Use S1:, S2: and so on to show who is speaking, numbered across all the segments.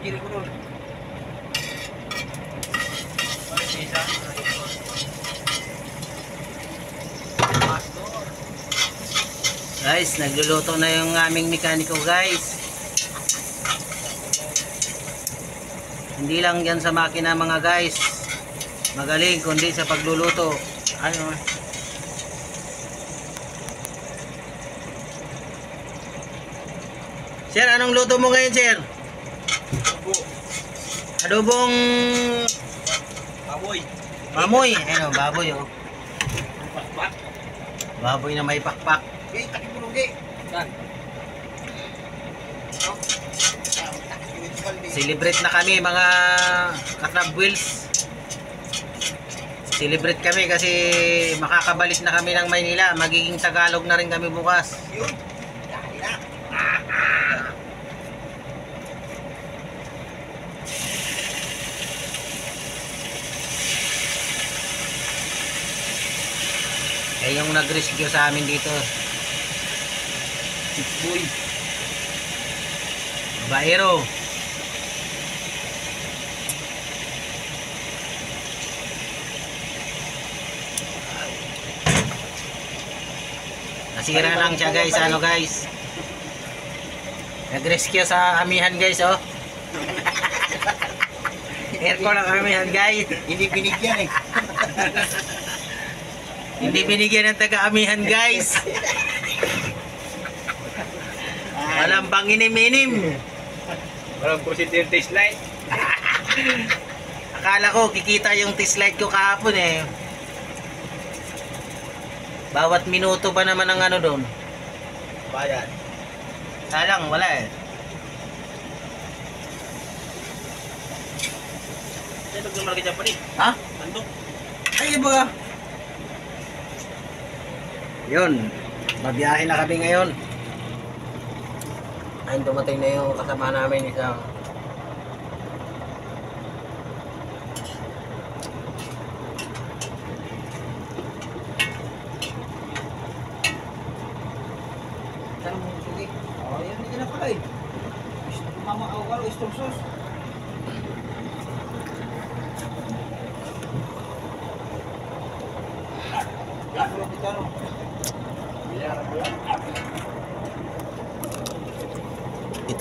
S1: kiri ko doon.
S2: Guys, nagluluto na yung aming mekaniko guys. Hindi lang yan sa makina mga guys. Magaling kundi sa pagluluto. Ano? Sir, anong luto mo ngayon, sir? Adobong
S1: Baboy.
S2: baboy. Ano, baboy oh.
S1: Pakpak.
S2: Baboy na may pakpak.
S1: Okay, takipulugi. Saan?
S2: Celebrate na kami mga ka-crab wheels. Celebrate kami kasi makakabalik na kami ng Maynila. Magiging Tagalog na rin kami bukas.
S1: Yun. Dahil na.
S2: Eh yung nag-rescue sa amin dito.
S1: Boy.
S2: Baero. Nasira lang siya guys, ano guys. Nag-rescue sa amihan guys oh. Aircon ang amihan guys.
S1: Hindi binigyan eh.
S2: Hindi binigyan ng taga-amihan guys. Walang pang inim-inim.
S1: Walang positive taste light.
S2: Akala ko kikita yung test light ko kahapon eh. Bawat minuto ba naman ang ano doon?
S1: Bayan.
S2: Salang, wala eh.
S1: Ito yung malaki dyan pa rin.
S2: Ha?
S1: Ando.
S2: Ay, iba. Yun. Babiyahe na kami ngayon. Ayun, dumating na yung kasama namin isang
S1: Oh, yan hindi na pala eh. Mama awal o istorsos.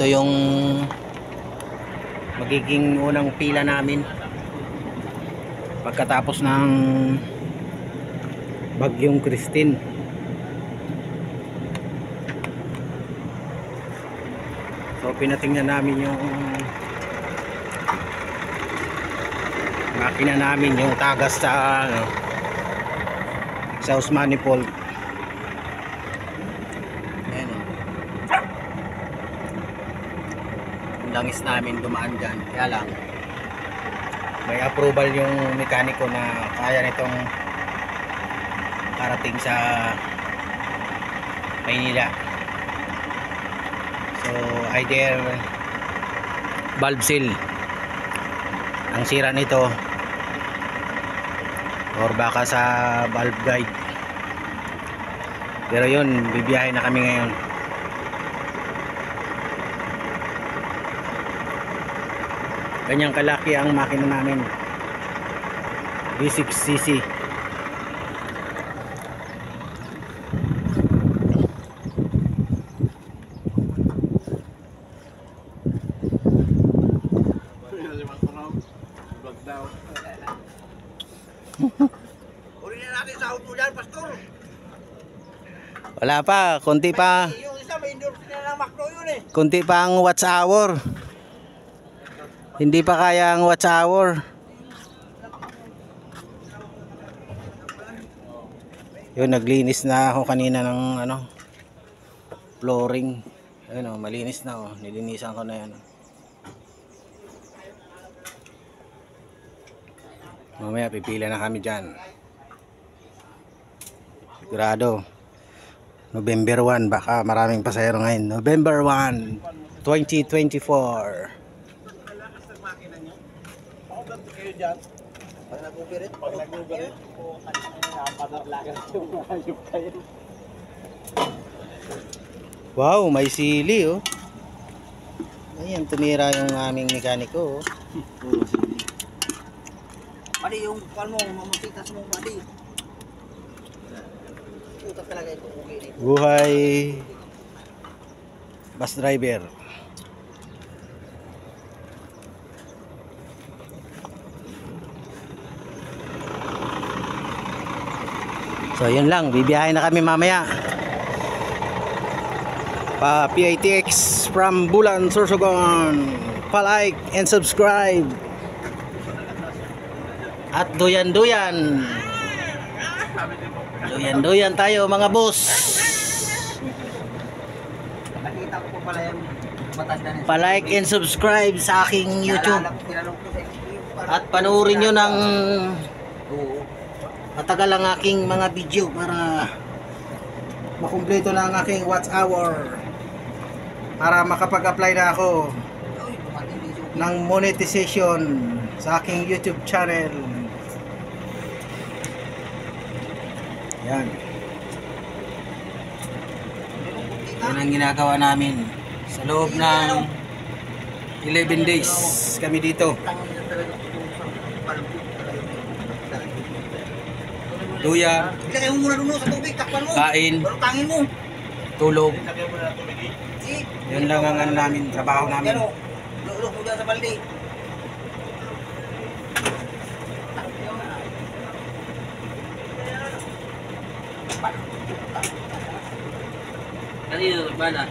S2: ito yung magiging unang pila namin pagkatapos ng Bagyong Christine. So pinatingnan namin yung makina namin, yung tagas sa exhaust manifold. Ayan o. Yung langis namin dumaan dyan. Kaya lang may approval yung mekaniko na kaya nitong karating sa Maynila. So either valve seal ang sira nito or baka sa valve guide, pero yun, bibiyahe na kami ngayon. Ganyang kalaki ang makina namin, V6cc.
S1: Uli na natin sa auto dyan, Pastor.
S2: Wala pa, konti pa.
S1: Yung isa may endorse na ng Macro yun eh.
S2: Konti pa ang watch hour. Hindi pa kaya ang watch hour. Yun, naglinis na ako kanina ng ano, flooring. Ayun oh, malinis na oh. Nilinisan ko na yan. Mamaya pipila na kami dyan. Sigurado November 1, baka maraming pasahero ngayon. November 1, 2024.
S1: Kayo dyan. Pag nag-uberit. Pag nag-uberit. Padarlagan yung ayup kayo.
S2: Wow, may sili oh. Ayan, tumira yung aming mekaniko.
S1: Pali yung kwan mo, mamasitas mo, pali. Utak talaga ito.
S2: Buhay bus driver. So yun lang, bibiyahin na kami mamaya. Pa PITX from Bulan, Sorsogon. Pa-like and subscribe. At duyan-duyan. Duyan-duyan tayo mga boss.
S1: Nakita ko po pala yung matanda na.
S2: Pa-like and subscribe sa aking YouTube.
S1: Tinanong ko sa iyo.
S2: At panoorin nyo ng
S1: Oo.
S2: matagal ang aking mga video para makumpleto na ang aking watch hour. Para makapag-apply na ako
S1: Uy, dumating din yung
S2: ng monetization sa aking YouTube channel. Yan. Yan ang ginagawa namin sa loob ng 11 days kami dito.
S1: tangin na talaga kung sa palbog talaga.
S2: Luya,
S1: Ilagay mo muna doon sa tubig, takpan mo.
S2: kain,
S1: Pero tangin mo.
S2: tulog.
S1: Si,
S2: Yun lang ang ano namin, trabaho namin.
S1: Pero, lulog mo dyan sa balde.
S3: Kanino ba na?